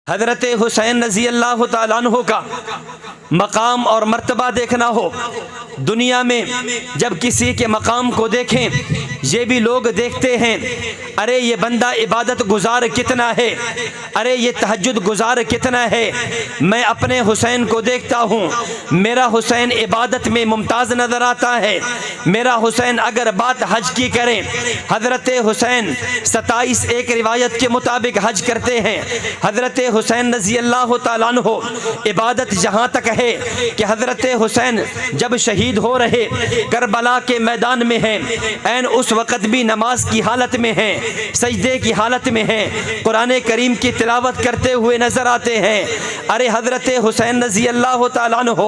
حضرت حسین رضی اللہ تعالیٰ عنہ کا مقام اور مرتبہ دیکھنا ہو، دنیا میں جب کسی کے مقام کو دیکھیں یہ بھی لوگ دیکھتے ہیں، ارے یہ بندہ عبادت گزار کتنا ہے، ارے یہ تہجد گزار کتنا ہے۔ میں اپنے حسین کو دیکھتا ہوں، میرا حسین عبادت میں ممتاز نظر آتا ہے۔ میرا حسین اگر بات حج کی کریں، حضرت حسین 27 ایک روایت کے مطابق حج کرتے ہیں۔ حضرت حسین رضی اللہ تعالیٰ عنہ عبادت جہاں تک ہے کہ حضرت حسین جب شہید ہو رہے کربلا کے میدان میں ہیں، این اس وقت بھی نماز کی حالت میں ہیں، سجدے کی حالت میں ہیں، قرآن کریم کی تلاوت کرتے ہوئے نظر آتے ہیں۔ ارے حضرت حسین رضی اللہ تعالیٰ عنہ،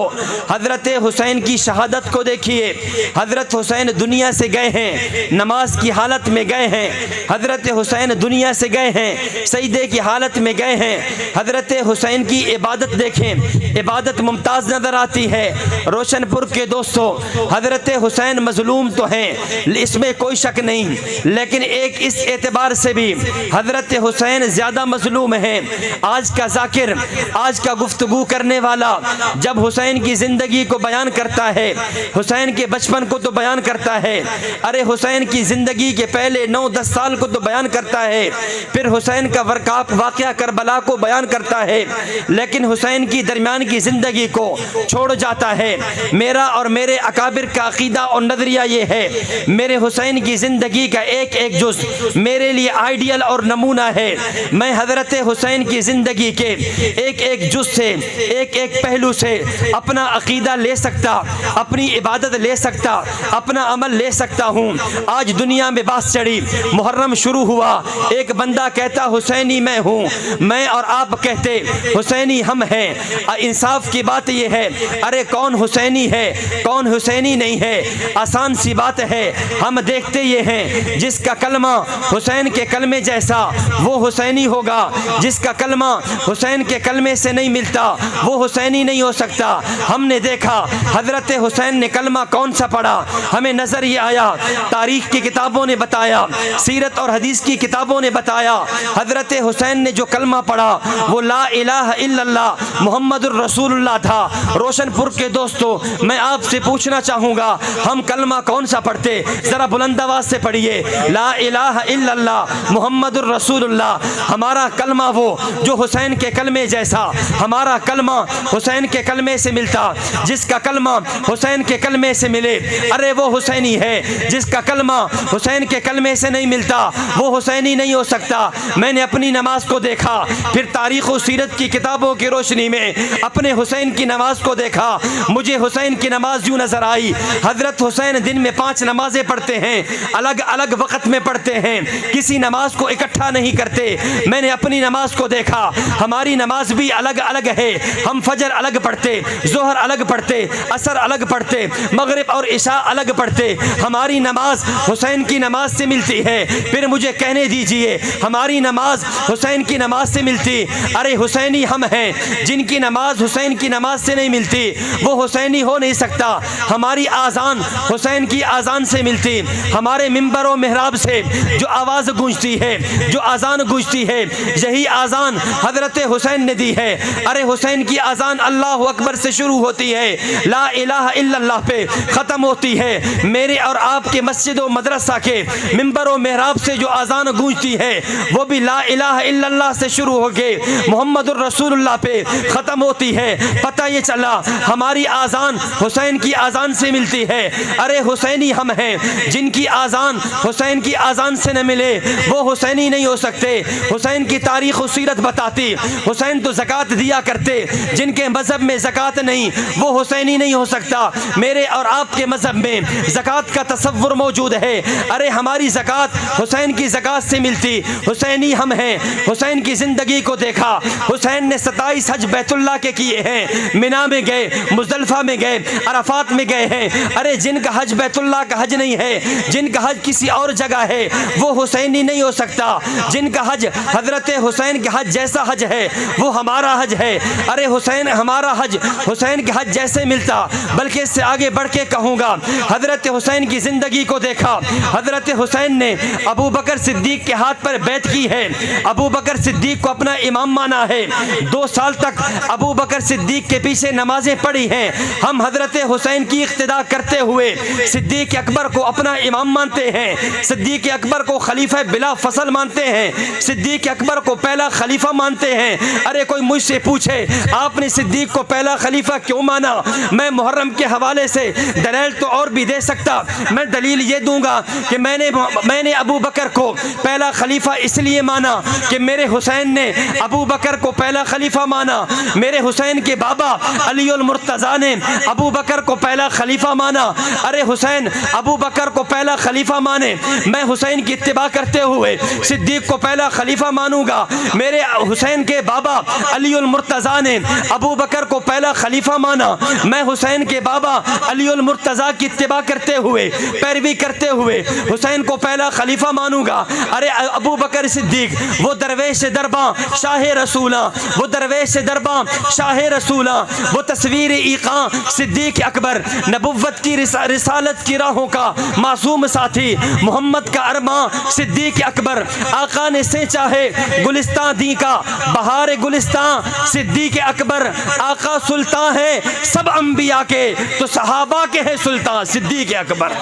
حضرت حسین کی شہادت کو دیکھیے۔ حضرت حسین دنیا سے گئے ہیں، نماز کی حالت میں گئے ہیں۔ حضرت حسین دنیا سے گئے ہیں، سجدے کی حالت میں گئے ہیں۔ حضرت حسین کی عبادت دیکھیں، عبادت ممتاز نظر آتی ہے۔ روشن پور کے دوستوں، حضرت حسین مظلوم تو ہیں، اس میں کوئی شک نہیں، لیکن ایک اس اعتبار سے بھی حضرت حسین زیادہ مظلوم ہیں۔ آج کا ذاکر، آج کا گفتگو کرنے والا جب حسین کی زندگی کو بیان کرتا ہے، حسین کے بچپن کو تو بیان کرتا ہے، ارے حسین کی زندگی کے پہلے 9-10 سال کو تو بیان کرتا ہے، پھر حسین کا واقعہ کربلا کو بیان کرتا ہے، لیکن حسین کی درمیان کی زندگی کو چھوڑ جاتا ہے۔ میرا اور میرے اکابر کا عقیدہ اور نظریہ یہ ہے، میرے حسین کی زندگی کا ایک ایک جز میرے لیے آئیڈیل اور نمونہ ہے۔ میں حضرت حسین کی زندگی کے ایک ایک جز سے، ایک ایک پہلو سے اپنا عقیدہ لے سکتا، اپنی عبادت لے سکتا، اپنا عمل لے سکتا ہوں۔ آج دنیا میں بات چڑھی، محرم شروع ہوا، ایک بندہ کہتا حسینی میں ہوں، میں اور آپ کہتے حسینی ہم ہیں۔ انصاف کی بات یہ ہے، ارے کون حسینی ہے کون حسینی نہیں ہے، آسان سی بات ہے۔ ہم دیکھتے یہ ہیں، جس کا کلمہ حسین کے کلمے جیسا وہ حسینی ہوگا، جس کا کلمہ حسین کے کلمے سے نہیں ملتا وہ حسینی نہیں ہو سکتا۔ ہم نے دیکھا حضرت حسین نے کلمہ کون سا پڑھا، ہمیں نظر یہ آیا، تاریخ کی کتابوں نے بتایا، سیرت اور حدیث کی کتابوں نے بتایا، حضرت حسین نے جو کلمہ پڑھا وہ لا الہ الا اللہ محمد الرسول اللہ تھا۔ روشن پور کے دوستو، میں آپ سے پوچھنا چاہوں گا، ہم کلمہ کون سا پڑھتے؟ ذرا بلند آواز سے پڑھیے، لا الہ الا اللہ محمد الرسول اللہ۔ ہمارا کلمہ وہ جو حسین کے کلمے جیسا، ہمارا کلمہ حسین کے کلمے سے ملتا، جس کا کلمہ حسین کے کلمے سے ملے ارے وہ حسینی ہے، جس کا کلمہ حسین کے کلمے سے نہیں ملتا وہ حسینی نہیں ہو سکتا۔ میں نے اپنی نماز کو دیکھا، پھر تاریخ و سیرت کی کتابوں کی روشنی میں اپنے حسین کی نماز کو دیکھا، مجھے حسین کی نماز یوں نظر آئی، حضرت حسین دن میں 5 نمازیں پڑھتے ہیں، الگ الگ وقت میں پڑھتے ہیں، کسی نماز کو اکٹھا نہیں کرتے۔ میں نے اپنی نماز کو دیکھا، ہماری نماز بھی الگ الگ ہے، ہم فجر الگ پڑھتے، ظہر الگ پڑھتے، عصر الگ پڑھتے، مغرب اور عشاء الگ پڑھتے۔ ہماری نماز حسین کی نماز سے ملتی ہے، پھر مجھے کہنے دیجئے ہماری نماز حسین کی نماز سے ملتی، ارے حسینی ہم ہیں، جن کی نماز حسین کی نماز سے نہیں ملتی وہ حسینی ہو نہیں سکتا۔ ہماری آذان حسین کی آذان سے ملتی، ہمارے منبر و محراب سے جو آواز گونجتی ہے، جو آذان گونجتی ہے، یہی آذان حضرت حسین نے دی ہے۔ ارے حسین کی آذان اللہ اکبر سے شروع ہوتی ہے، لا الہ الا اللہ پہ ختم ہوتی ہے۔ میرے اور آپ کے مسجد و مدرسہ کے منبر و محراب سے جو آذان گونجتی ہے وہ بھی لا الہ الا اللہ سے شروع ہو کے محمد الرسول اللہ پہ ختم ہوتی ہے۔ پتہ یہ چلا ہماری آذان حسین کی آذان سے ملتی ہے۔ ارے حسینی ہم ہیں، جن کی آذان حسین کی آذان سے نہ ملے وہ حسینی نہیں ہو سکتے۔ حسین کی تاریخ و سیرت بتاتی حسین تو زکوٰۃ دیا کرتے، جن کے مذہب میں زکوٰۃ نہیں وہ حسینی نہیں ہو سکتا۔ میرے اور آپ کے مذہب میں زکوٰۃ کا تصور موجود ہے، ارے ہماری زکوٰۃ حسین کی زکوٰۃ سے ملتی، حسینی ہم ہیں۔ حسین کی زندگی کو دیکھا، حسین نے 27 حج بیت اللہ کے کیے ہیں، مینا میں گئے، مزدلفہ میں گئے، عرفات میں گئے ہیں۔ ارے جن کا حج بیت اللہ کا حج نہیں ہے، جن کا حج کسی اور جگہ ہے وہ حسینی نہیں ہو سکتا۔ جن کا حج حضرت حسین کے حج جیسا حج ہے وہ ہمارا حج ہے۔ ارے حسین ہمارا حج حسین کے حج جیسے ملتا، بلکہ اس سے آگے بڑھ کے کہوں گا، حضرت حسین کی زندگی کو دیکھا، حضرت حسین نے ابو بکر صدیق کے ہاتھ پر بیعت کی ہے، ابو بکر صدیق کو اپنا امام مانا ہے، 2 سال تک ابو بکر صدیق کے پیچھے نمازیں پڑھی ہیں، ہم حضرت حسین کی اقتداء کرتے ہوئے صدیق اکبر کو اپنا امام مانتے ہیں، صدیق اکبر کو خلیفہ بلا فصل مانتے ہیں، صدیق اکبر کو پہلا خلیفہ مانتے ہیں۔ ارے کوئی مجھ سے پوچھے آپ نے صدیق کو پہلا خلیفہ کیوں مانا؟ میں محرم کے حوالے سے دلیل تو اور بھی دے سکتا، میں دلیل یہ دوں گا کہ میں نے ابو بکر کو پہلا خلیفہ اس لیے مانا کہ میرے حسین نے ابو بکر کو پہلا خلیفہ مانا، میرے حسین کے بابا علی المرتضیٰ نے ابو بکر کو پہلا خلیفہ مانا۔ ارے حسین ابو بکر کو پہلا خلیفہ مانے، میں حسین کی اتباع کرتے ہوئے صدیق کو پہلا خلیفہ مانوں گا۔ میرے حسین کے بابا علی المرتضیٰ نے ابو بکر کو پہلا خلیفہ مانا، میں حسین کے بابا علی المرتضیٰ کی اتباع کرتے ہوئے پیروی کرتے ہوئے حسین کو پہلا خلیفہ مانوں گا۔ ارے ابو بکر صدیق وہ درویش درباں شاہ رسولاں، وہ درویش درباں شاہ رسولاں، وہ تصویر ایقاں صدیق اکبر، نبوت کی رسالت کی راہوں کا معصوم ساتھی، محمد کا ارماں صدیق اکبر، آقا نے سینچا ہے گلستان دی کا بہار گلستان صدیق اکبر، آقا سلطان ہے سب انبیاء کے تو صحابہ کے ہے سلطان صدیق اکبر۔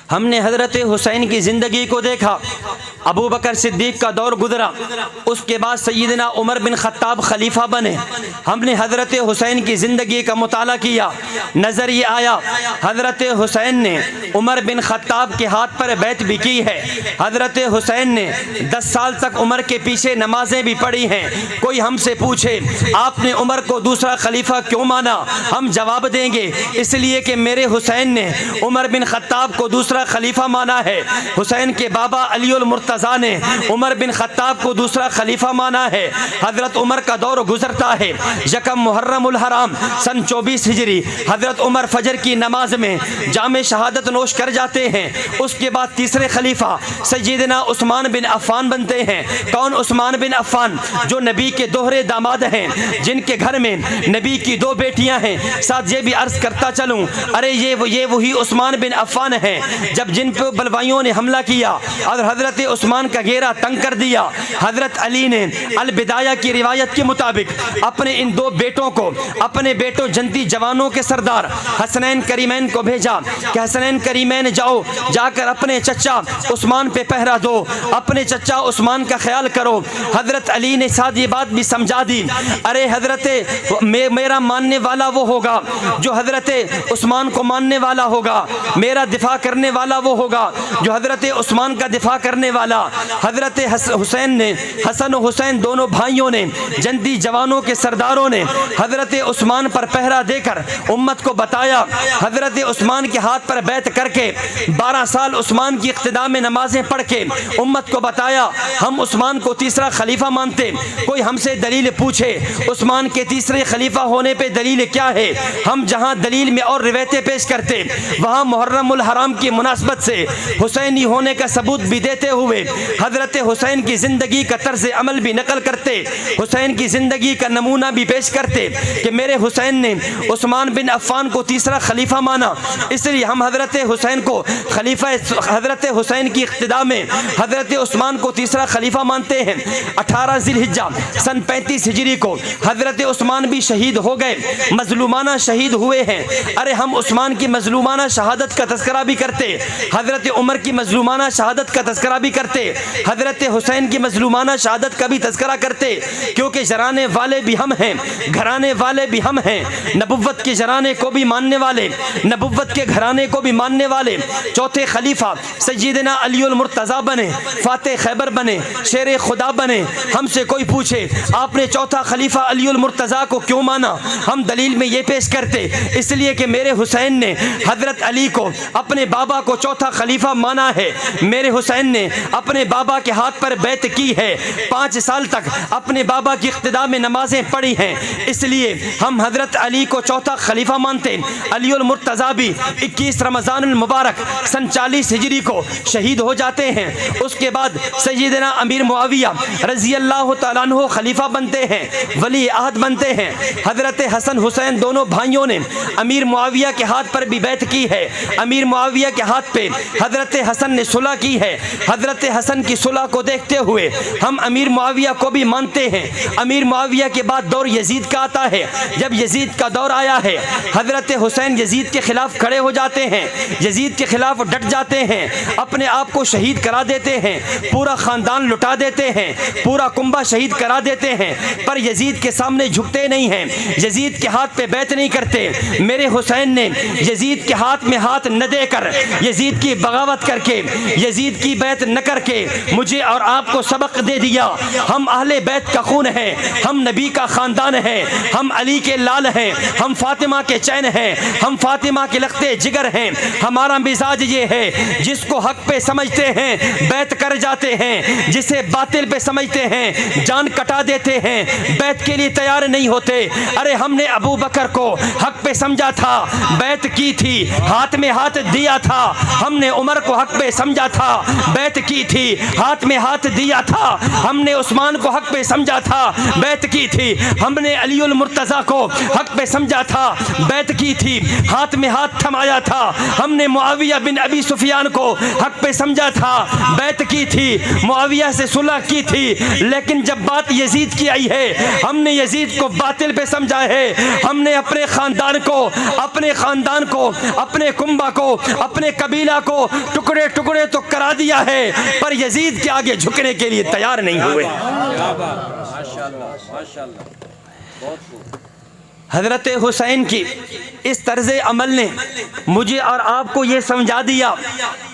ہم نے حضرت حسین کی زندگی کو دیکھا، ابو بکر صدیق کا دور گزرا، اس کے بعد سیدنا عمر بن خطاب خلیفہ بنے۔ ہم نے حضرت حسین کی زندگی کا مطالعہ کیا، نظر یہ آیا حضرت حسین نے عمر بن خطاب کے ہاتھ پر بیعت بھی کی ہے، حضرت حسین نے 10 سال تک عمر کے پیچھے نمازیں بھی پڑھی ہیں۔ کوئی ہم سے پوچھے آپ نے عمر کو دوسرا خلیفہ کیوں مانا؟ ہم جواب دیں گے اس لیے کہ میرے حسین نے عمر بن خطاب کو دوسرا خلیفہ مانا ہے، حسین کے بابا علی المرتضیٰ نے عمر بن خطاب کو دوسرا خلیفہ مانا ہے۔ حضرت عمر کا دور گزرتا ہے، یکم محرم الحرام سن 24 ہجری حضرت عمر فجر کی نماز میں جام شہادت نوش کر جاتے ہیں۔ اس کے بعد تیسرے خلیفہ سیدنا عثمان بن عفان بنتے ہیں۔ کون عثمان بن عفان؟ جو نبی کے دوہرے داماد ہیں، جن کے گھر میں نبی کی 2 بیٹیاں ہیں۔ ساتھ یہ بھی عرض کرتا چلوں، ارے یہ وہی عثمان بن عفان ہیں جب جن پہ بلوائیوں نے حملہ کیا اور حضرت عثمان کا گھیرا تنگ کر دیا، حضرت علی نے البدایہ کی روایت کے مطابق اپنے ان 2 بیٹوں کو، اپنے بیٹوں جنتی جوانوں کے سردار حسنین کریمین کو بھیجا کہ حسنین کریمین جاؤ، جا کر اپنے چچا عثمان پہ پہرا دو، اپنے چچا عثمان کا خیال کرو۔ حضرت علی نے ساتھ یہ بات بھی سمجھا دی، ارے حضرت میرا ماننے والا وہ ہوگا جو حضرت عثمان کو ماننے والا ہوگا، میرا دفاع کرنے والا وہ ہوگا جو حضرت عثمان کا دفاع کرنے والا۔ حضرت حسین نے، حسن و حسین دونوں بھائیوں نے، جنتی جوانوں کے سرداروں نے حضرت عثمان پر پہرا دے کر امت کو بتایا، حضرت عثمان کے ہاتھ پر بیعت کر کے 12 سال عثمان کی اقتداء میں نمازیں پڑھ کے امت کو بتایا ہم عثمان کو تیسرا خلیفہ مانتے۔ کوئی ہم سے دلیل پوچھے عثمان کے تیسرے خلیفہ ہونے پہ دلیل کیا ہے؟ ہم جہاں دلیل میں اور روایتیں پیش کرتے وہاں محرم الحرام کی مناسبت سے حسینی ہونے کا ثبوت بھی دیتے ہوئے حضرت حسین کی زندگی کا طرز عمل بھی نقل کرتے، حسین کی زندگی کا نمونہ بھی پیش کرتے کہ میرے حسین نے عثمان بن عفان کو تیسرا خلیفہ مانا، اس لیے ہم حضرت حسین کو خلیفہ، حضرت حسین کی اقتداء میں حضرت عثمان کو تیسرا خلیفہ مانتے ہیں۔ 18 ذی الحجہ سن 35 ہجری کو حضرت عثمان بھی شہید ہو گئے، مظلومانہ شہید ہوئے ہیں۔ ارے ہم عثمان کی مظلومانہ شہادت کا تذکرہ بھی کرتے، حضرت عمر کی مظلومانہ شہادت کا تذکرہ بھی کرتے، حضرت حسین کی مظلومانہ شہادت کا بھی تذکرہ کرتے، کیونکہ جرانے والے بھی ہم ہیں، گھرانے والے بھی ہم ہیں، نبوت کے جرانے کو بھی ماننے والے، نبوت کے گھرانے کو بھی ماننے والے۔ چوتھے خلیفہ سیدنا علی المرتضیٰ بنے، فاتح خیبر بنے، شیر خدا بنے۔ ہم سے کوئی پوچھے آپ نے چوتھا خلیفہ علی المرتضیٰ کو کیوں مانا؟ ہم دلیل میں یہ پیش کرتے اس لیے کہ میرے حسین نے حضرت علی کو اپنے بابا کو چوتھا خلیفہ مانا ہے، میرے حسین نے اپنے بابا کے ہاتھ پر بیعت کی ہے، 5 سال تک اپنے بابا کی اقتداء میں نمازیں پڑھی ہیں، اس لیے ہم حضرت علی کو چوتھا خلیفہ مانتے ہیں۔ علی المرتضیٰ بھی 21 رمضان المبارک سن 40 ہجری کو شہید ہو جاتے ہیں۔ اس کے بعد سیدنا امیر معاویہ رضی اللہ تعالیٰ عنہ خلیفہ بنتے ہیں، ولی عہد بنتے ہیں۔ حضرت حسن حسین دونوں بھائیوں نے امیر معاویہ کے ہاتھ پر بھی بیعت کی ہے، امیر معاویہ کے ہاتھ پہ حضرت حسن نے صلح کی ہے۔ حضرت حسن کی صلح کو دیکھتے ہوئے ہم امیر معاویہ کو بھی مانتے ہیں۔ امیر معاویہ کے بعد دور یزید کا آتا ہے۔ جب یزید کا دور آیا ہے، حضرت حسین یزید کے خلاف کھڑے ہو جاتے ہیں، یزید کے خلاف ڈٹ جاتے ہیں، اپنے آپ کو شہید کرا دیتے ہیں، پورا خاندان لٹا دیتے ہیں، پورا کنبہ شہید کرا دیتے ہیں، پر یزید کے سامنے جھکتے نہیں ہیں، یزید کے ہاتھ پہ بیعت نہیں کرتے۔ میرے حسین نے یزید کے ہاتھ میں ہاتھ نہ دے کر، یزید کی بغاوت کر کے، یزید کی بیعت نہ کر کے مجھے اور آپ کو سبق دے دیا۔ ہم اہل بیت کا خون ہیں، ہم نبی کا خاندان ہیں، ہم علی کے لال ہیں، ہم فاطمہ کے چین ہیں، ہم فاطمہ کے لختے جگر ہیں۔ ہمارا مزاج یہ ہے، جس کو حق پہ سمجھتے ہیں بیعت کر جاتے ہیں، جسے باطل پہ سمجھتے ہیں جان کٹا دیتے ہیں، بیعت کے لیے تیار نہیں ہوتے۔ ارے ہم نے ابو بکر کو حق پہ سمجھا تھا، بیعت کی تھی، ہاتھ میں ہاتھ دیا تھا۔ ہم نے عمر کو حق پہ سمجھا تھا، بیعت کی تھی، ہاتھ میں ہاتھ دیا تھا۔ ہم نے عثمان کو حق پہ سمجھا تھا، بیعت کی تھی۔ ہم نے علی المرتضیٰ کو حق پہ سمجھا تھا، بیعت کی تھی، ہاتھ میں ہاتھ تھمایا تھا۔ ہم نے معاویہ بن ابی سفیان کو حق پہ سمجھا تھا، بیعت کی تھی، معاویہ سے صلح کی تھی۔ لیکن جب بات یزید کی آئی ہے، ہم نے یزید کو باطل پہ سمجھا ہے۔ ہم نے اپنے خاندان کو، اپنے کنبہ کو، اپنے قبیلہ کو ٹکڑے ٹکڑے تو کرا دیا ہے، پر یزید کے آگے جھکنے کے لیے تیار نہیں ہوئے۔ حضرت حسین کی اس طرز عمل نے مجھے اور آپ کو یہ سمجھا دیا،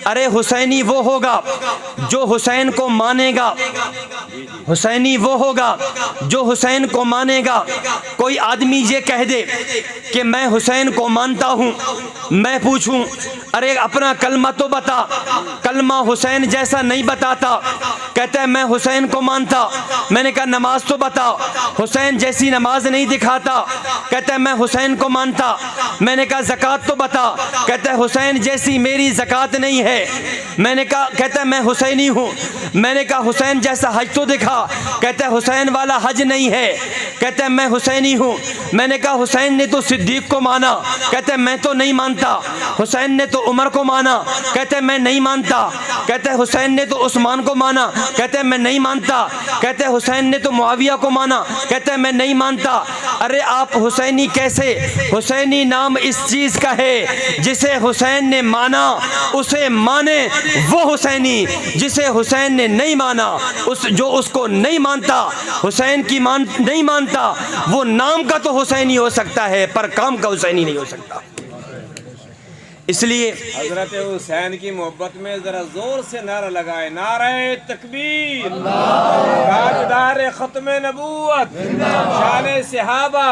ارے حسینی وہ ہوگا جو حسین کو مانے گا، حسینی وہ ہوگا جو حسین کو مانے گا۔ کوئی آدمی یہ کہہ دے کہ میں حسین کو مانتا ہوں، میں پوچھوں ارے اپنا کلمہ تو بتا، کلمہ حسین جیسا نہیں بتاتا، کہتا ہے میں حسین کو مانتا۔ میں نے کہا نماز تو بتا، حسین جیسی نماز نہیں دکھاتا، کہتا ہے میں حسین کو مانتا۔ میں نے کہا زکوٰۃ تو بتا، کہتا ہے حسین جیسی میری زکوٰۃ نہیں ہے۔ میں نے کہا، کہتا ہے میں حسینی ہوں۔ میں نے کہا حسین جیسا حج تو دکھا، کہتا ہے حسین والا حج نہیں ہے، کہتا ہے میں حسینی ہوں۔ میں نے کہا حسین نے تو صدیق کو مانا، کہتا ہے میں تو نہیں مانتا۔ حسین نے تو عمر کو مانا، کہتا ہے میں نہیں مانتا۔ کہتا ہے حسین نے تو عثمان کو مانا، کہتا ہے میں نہیں مانتا۔ کہتا ہے حسین نے تو معاویہ کو مانا، کہتا ہے میں نہیں مانتا۔ ارے آپ حسینی کیسے؟ حسینی نام اس چیز کا ہے جسے حسین نے مانا اسے مانے وہ حسینی، جسے حسین نے نہیں مانا جو اس کو نہیں مانتا، حسین کی نہیں مانتا، وہ نام کا تو حسینی ہو سکتا ہے پر کام کا حسینی نہیں ہو سکتا۔ اس لیے حضرت حسین کی محبت میں ذرا زور سے نعرہ لگائے، نعرہ تکبیر، تاجدار ختم نبوت، شان صحابہ،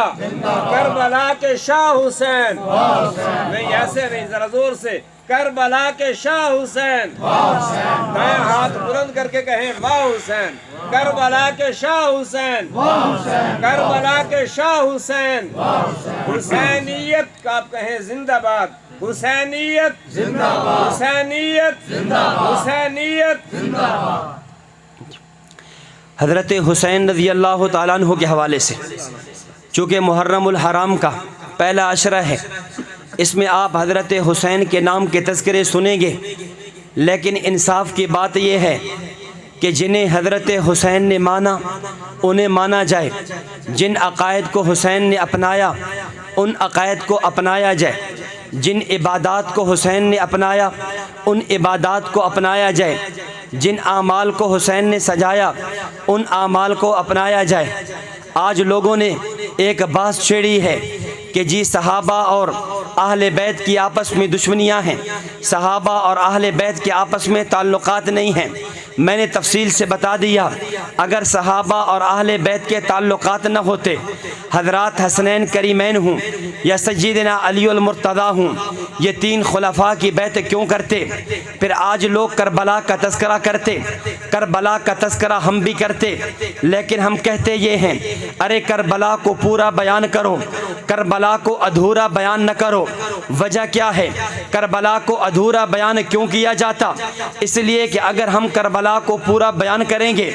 کربلا کے شاہ حسین، نہیں ایسے نہیں، ذرا زور سے، کربلا کے شاہ حسین، دائیں ہاتھ بلند کر کے کہیں واہ حسین، کربلا کے شاہ حسین، کربلا کے شاہ حسین، حسینیت کا آپ کہیں زندہ باد، حسینیت زندہ باد، حسینیت زندہ باد، حسینیت زندہ باد۔ حضرت حسین رضی اللہ تعالیٰ عنہ کے حوالے سے چونکہ محرم الحرام کا پہلا عشرہ ہے، اس میں آپ حضرت حسین کے نام کے تذکرے سنیں گے، لیکن انصاف کی بات یہ ہے کہ جنہیں حضرت حسین نے مانا انہیں مانا جائے، جن عقائد کو حسین نے اپنایا ان عقائد کو اپنایا جائے، جن عبادات کو حسین نے اپنایا ان عبادات کو اپنایا جائے، جن اعمال کو حسین نے سجایا ان اعمال کو اپنایا جائے۔ آج لوگوں نے ایک بات چھیڑی ہے کہ جی صحابہ اور اہل بیت کی آپس میں دشمنیاں ہیں، صحابہ اور اہل بیت کے آپس میں تعلقات نہیں ہیں۔ میں نے تفصیل سے بتا دیا، اگر صحابہ اور اہل بیت کے تعلقات نہ ہوتے، حضرات حسنین کریمین ہوں یا سیدنا علی المرتضیٰ ہوں، یہ تین خلفاء کی بیعت کیوں کرتے؟ پھر آج لوگ کربلا کا تذکرہ کرتے، کربلا کا تذکرہ ہم بھی کرتے، لیکن ہم کہتے یہ ہیں ارے کربلا کو پورا بیان کرو، کربلا کو ادھورا بیان نہ کرو۔ وجہ کیا ہے؟ کربلا کو ادھورا بیان کیوں کیا جاتا؟ اس لیے کہ اگر ہم کربلا کو پورا بیان کریں گے،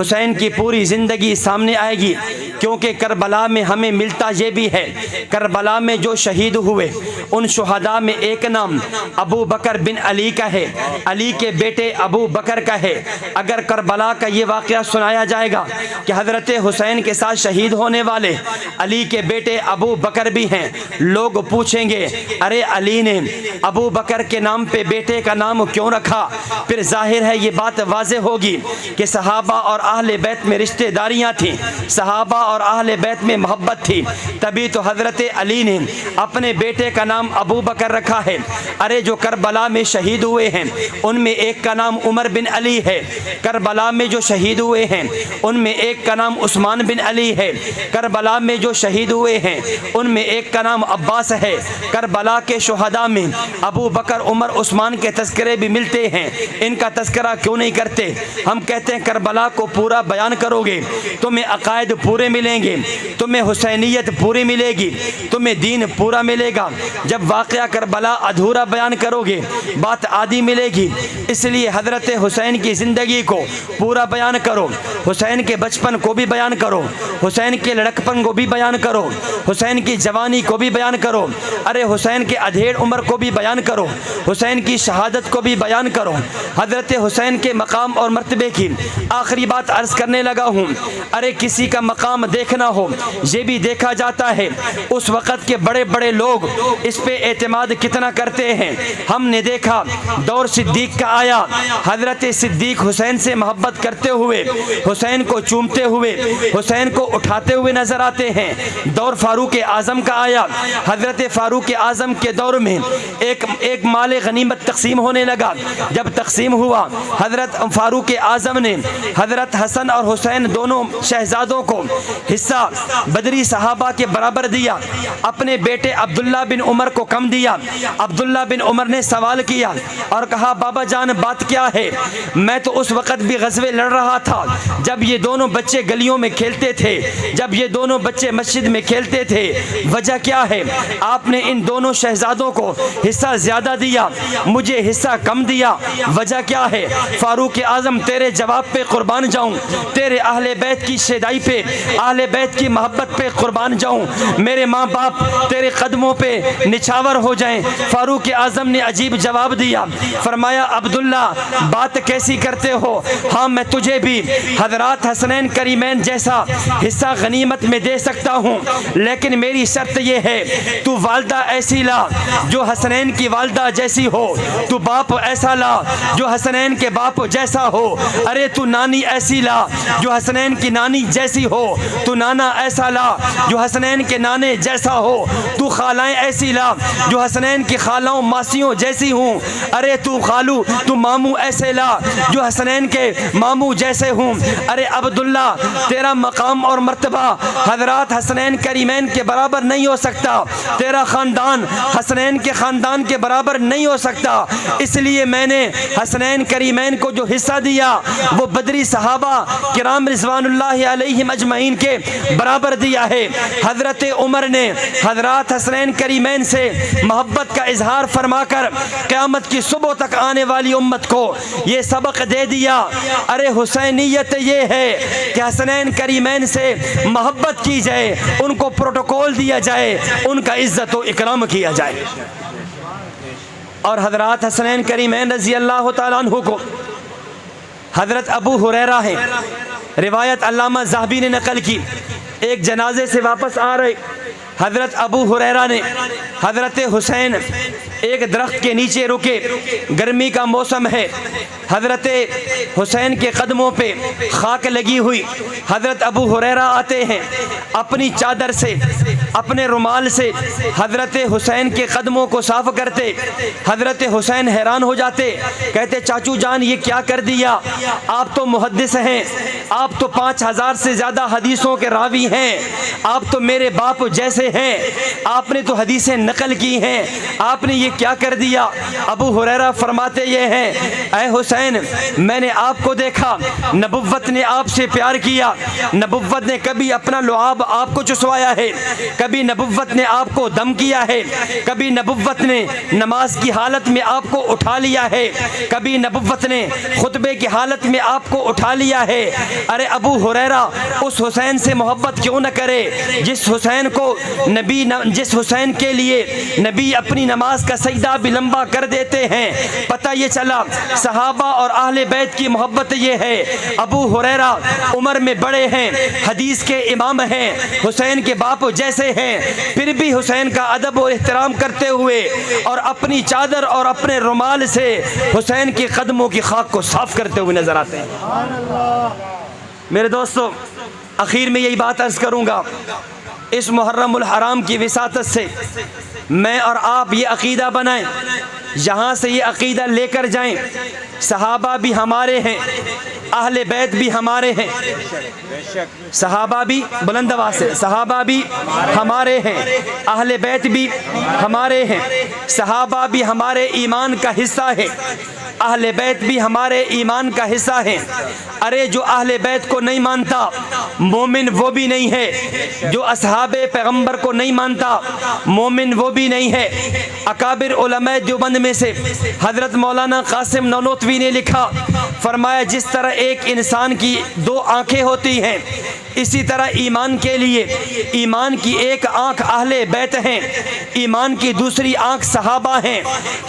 حسین کی پوری زندگی سامنے آئے گی، کیونکہ کربلا میں ہمیں ملتا یہ بھی ہے، کربلا میں جو شہید ہوئے ان شہداء میں ایک نام ابو بکر بن علی کا ہے، علی کے بیٹے ابو بکر کا ہے۔ اگر کربلا کا یہ واقعہ سنایا جائے گا کہ حضرت حسین کے ساتھ شہید ہونے والے علی کے بیٹے ابو بکر بھی ہیں، لوگ پوچھیں گے ارے علی نے ابو بکر کے نام پہ بیٹے کا نام کیوں رکھا؟ پھر ظاہر ہے یہ بات واضح ہوگی کہ صحابہ اور اہل بیت میں رشتہ داریاں تھیں، صحابہ اور اہل بیت میں محبت تھی، تبھی تو حضرت علی نے اپنے بیٹے کا نام ابو بکر رکھا ہے۔ ارے جو کربلا میں شہید ہوئے ہیں ان میں ایک کا نام عمر بن علی ہے، کربلا میں جو شہید ہوئے ہیں ان میں ایک کا نام عثمان بن علی ہے، کربلا میں جو شہید ہوئے ہیں ان میں ایک کا نام عباس ہے۔ کربلا کے شہداء میں ابو بکر عمر عثمان کے تذکرے بھی ملتے ہیں، ان کا تذکرہ کیوں نہیں کرتے؟ ہم کہتے ہیں کربلا کو پورا بیان کرو گے تمہیں عقائد پورے ملیں گے، تمہیں حسینیت پوری ملے گی، تمہیں دین پورا ملے گا۔ جب واقعہ کربلا ادھورا بیان کرو گے بات آدھی ملے گی۔ اس لیے حضرت حسین کی زندگی کو پورا بیان کرو، حسین کے بچپن کو بھی بیان کرو، حسین کے لڑکپن کو بھی بیان کرو، حسین کی جوانی کو بھی بیان کرو، ارے حسین کے ادھیڑ عمر کو بھی بیان کرو، حسین کی شہادت کو بھی بیان کرو، حضرت حسین کے مقام اور مرتبے کی آخری بات عرض کرنے لگا ہوں۔ ارے کسی کا مقام دیکھنا ہو یہ بھی دیکھا جاتا ہے، اس وقت کے بڑے بڑے لوگ اس پہ اعتماد کتنا کرتے ہیں۔ ہم نے دیکھا دور صدیق کا آیا، حضرت صدیق حسین سے محبت کرتے ہوئے، حسین کو چومتے ہوئے، حسین کو اٹھاتے ہوئے نظر آتے ہیں۔ دور فاروق اعظم کا آیا، حضرت فاروق اعظم کے دور میں ایک مال غنیمت تقسیم ہونے لگا۔ جب تقسیم ہوا حضرت فاروق اعظم نے حضرت حسن اور حسین دونوں شہزادوں کو حصہ بدری صحابہ کے برابر دیا، اپنے بیٹے عبداللہ بن عمر کو کم دیا۔ عبداللہ بن عمر نے سوال کیا اور کہا بابا جان بات کیا ہے؟ میں تو اس وقت بھی غزوے لڑ رہا تھا جب یہ دونوں بچے گلیوں میں کھیلتے تھے، جب یہ دونوں بچے مسجد میں کھیلتے تھے، وجہ کیا ہے؟ آپ نے ان دونوں شہزادوں کو حصہ زیادہ دیا، مجھے حصہ کم دیا، وجہ کیا ہے؟ فاروق اعظم تیرے جواب پہ قربان جاؤں، تیرے اہل بیت کی شیدائی پہ، اہل بیت کی محبت پہ قربان جاؤں، میرے ماں باپ تیرے قدموں پہ نچھاور ہو جائیں۔ فاروق اعظم نے عجیب جواب دیا، فرمایا عبداللہ بات کیسی کرتے ہو؟ ہاں میں تجھے بھی حضرات حسنین کریمین جیسا حصہ غنیمت میں دے سکتا ہوں، لیکن میری شرط یہ ہے تو والدہ ایسی لا جو حسنین کی والدہ جیسی ہو، تو باپ ایسا لا جو حسنین کے باپ جیسا ہو، ارے تو نانی ایسی لا جو حسنین کی نانی جیسی ہو، تو نانا ایسا لا جو حسنین کے نانے جیسا ہو، تو خالائیں ایسی لا جو حسنین کی خالاؤں ماسیوں جیسی ہوں، ارے تو خالو تو ماموں ایسے لا جو حسنین کے ماموں جیسے ہوں۔ ارے عبداللہ تیرا مقام اور مرتبہ حضرات حسنین کریمین کے برابر نہیں ہو سکتا، تیرا خاندان حسنین کے خاندان کے برابر نہیں ہو سکتا، اس لیے میں نے حسنین کریمین کو جو حصہ دیا وہ بدری صحابہ کرام رضوان اللہ علیہم اجمعین کے برابر دیا ہے۔ حضرت عمر نے حضرات حسنین کریمین سے محبت کا اظہار فرما کر قیامت کی صبح تک آنے والی امت کو یہ سبق دے دیا، ارے حسینیت یہ ہے کہ حسنین کریمین سے محبت کی جائے، ان کو پروٹوکول دیا جائے، ان کا عزت و اکرام کیا جائے۔ اور حضرات حسنین کریمین رضی اللہ تعالیٰ عنہ کو حضرت ابو ہریرہ ہے، روایت علامہ ذہبی نے نقل کی، ایک جنازے سے واپس آ رہے حضرت ابو ہریرہ نے حضرت حسین ایک درخت کے نیچے رکے، گرمی کا موسم ہے، حضرت حسین کے قدموں پہ خاک لگی ہوئی، حضرت ابو ہریرہ آتے ہیں، اپنی چادر سے اپنے رومال سے حضرت حسین کے قدموں کو صاف کرتے۔ حضرت حسین حیران ہو جاتے، کہتے چاچو جان یہ کیا کر دیا؟ آپ تو محدث ہیں، آپ تو 5000 سے زیادہ حدیثوں کے راوی ہیں، آپ تو میرے باپ جیسے ہیں، آپ نے تو حدیثیں نقل کی ہیں، آپ نے یہ کیا کر دیا؟ ابو ہریرہ فرماتے یہ ہیں، اے حسین میں نے آپ کو دیکھا، نبوت نے آپ سے پیار کیا، نبوت نے کبھی اپنا لعاب آپ کو چسوایا ہے، کبھی نبوت نے آپ کو دم کیا ہے، کبھی نبوت نے نماز کی حالت میں آپ کو اٹھا لیا ہے، کبھی نبوت نے خطبے کی حالت میں آپ کو اٹھا لیا ہے۔ ارے ابو ہریرہ اس حسین سے محبت کیوں نہ کرے جس حسین کے لیے نبی اپنی نماز کا سجدہ بھی لمبا کر دیتے ہیں۔ پتہ یہ چلا صحابہ اور اہل بیت کی محبت یہ ہے۔ ابو ہریرہ عمر میں بڑے ہیں، حدیث کے امام ہیں، حسین کے باپ جیسے ہیں، پھر بھی حسین کا ادب و احترام کرتے ہوئے اور اپنی چادر اور اپنے رومال سے حسین کے قدموں کی خاک کو صاف کرتے ہوئے نظر آتے ہیں۔ میرے دوستو اخیر میں یہی بات عرض کروں گا، اس محرم الحرام کی وساطت سے میں اور آپ یہ عقیدہ بنائیں، یہاں سے یہ عقیدہ لے کر جائیں، صحابہ بھی ہمارے ہیں، اہل بیت بھی ہمارے ہیں، صحابہ بھی بلند آواز سے، صحابہ بھی ہمارے ہیں، اہل بیت بھی ہمارے ہیں، صحابہ بھی ہمارے ایمان کا حصہ ہے، اہل بیت بھی ہمارے ایمان کا حصہ ہے۔ ارے جو اہل بیت کو نہیں مانتا مومن وہ بھی نہیں ہے، جو اصحاب پیغمبر کو نہیں مانتا مومن وہ بھی نہیں ہے۔ اکابر علماء دیوبند میں سے حضرت مولانا قاسم نانوتوی نے لکھا، فرمایا جس طرح ایک انسان کی 2 آنکھیں ہوتی ہیں، اسی طرح ایمان کے لیے ایمان کی ایک آنکھ اہل بیت ہیں، ایمان کی دوسری آنکھ صحابہ ہیں۔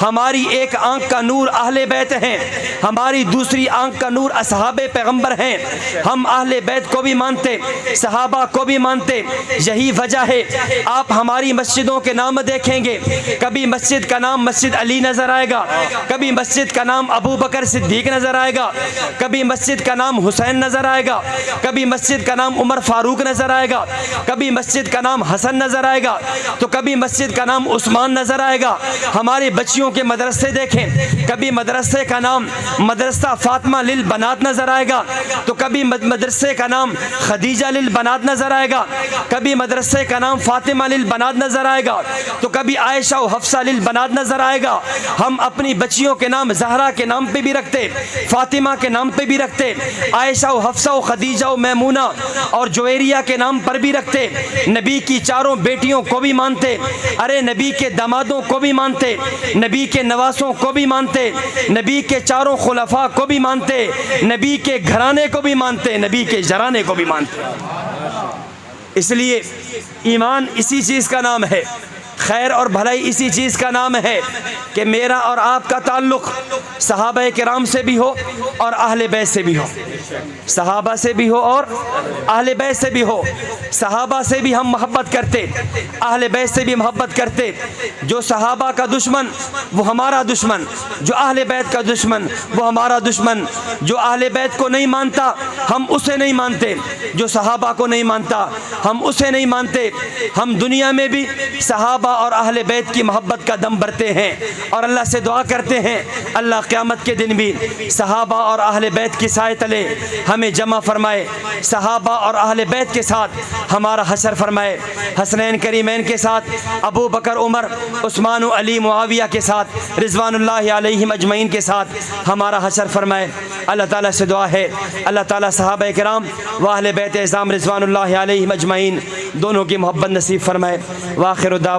ہماری ایک آنکھ کا نور اہل بیت ہیں، ہماری دوسری آنکھ کا نور اصحاب پیغمبر ہیں۔ ہم اہل بیت کو بھی مانتے، صحابہ کو بھی مانتے۔ یہی وجہ ہے آپ ہماری مسجدوں کے نام دیکھیں گے، کبھی مسجد کا نام مسجد علی نظر آئے گا، کبھی مسجد کا نام ابو بکر صدیق نظر آئے گا، کبھی مسجد کا نام حسین نظر آئے گا، کبھی مسجد کا نام عمر فاروق نظر آئے گا، کبھی مسجد کا نام حسن نظر آئے گا، تو کبھی مسجد کا نام عثمان نظر آئے گا۔ ہمارے بچیوں کے مدرسے دیکھیں، کبھی مدرسے کا نام مدرسہ فاطمہ للبنات نظر آئے گا، تو کبھی مدرسے کا نام خدیجہ للبنات نظر آئے گا، کبھی مدرسے کا نام فاطمہ للبنات نظر آئے گا، تو کبھی عائشہ و حفصہ للبنات نظر آئے گا۔ ہم اپنی بچیوں کے نام زہرا کے نام پہ بھی رکھتے، فاطمہ کے نام پہ بھی رکھتے، عائشہ و حفصہ و خدیجہ و میمونہ اور جویریہ کے نام پر بھی رکھتے، نبی کی 4 بیٹیوں کو بھی مانتے، ارے نبی کے دامادوں کو بھی مانتے، نبی کے نواسوں کو بھی مانتے، نبی کے 4 خلفاء کو بھی مانتے، نبی کے گھرانے کو بھی مانتے، نبی کے جرانے کو بھی مانتے۔ اس لیے ایمان اسی چیز کا نام ہے، خیر اور بھلائی اسی چیز کا نام ہے کہ میرا اور آپ کا تعلق صحابہ کرام سے بھی ہو اور اہل بیت سے بھی ہو، صحابہ سے بھی ہو اور اہل بیت سے بھی ہو۔ صحابہ سے بھی ہم محبت کرتے، اہل بیت سے بھی محبت کرتے۔ جو صحابہ کا دشمن وہ ہمارا دشمن، جو اہل بیت کا دشمن وہ ہمارا دشمن۔ جو اہل بیت کو نہیں مانتا ہم اسے نہیں مانتے، جو صحابہ کو نہیں مانتا ہم اسے نہیں مانتے۔ ہم دنیا میں بھی صحابہ اور اہل بیت کی محبت کا دم بھرتے ہیں اور اللہ سے دعا کرتے ہیں اللہ قیامت کے دن بھی صحابہ اور اہل بیت کی سائے تلے ہمیں جمع فرمائے، صحابہ اور اہل بیت کے ساتھ ہمارا حشر فرمائے، حسنین کریمین کے ساتھ، ابو بکر عمر عثمان و علی معاویہ کے ساتھ، رضوان اللہ علیہم اجمعین کے ساتھ ہمارا حشر فرمائے۔ اللہ تعالیٰ سے دعا ہے اللہ تعالیٰ صحابہ کرام و اہل بیت اعظام رضوان اللہ علیہم اجمعین دونوں کی محبت نصیب فرمائے۔ وآخر دعوانا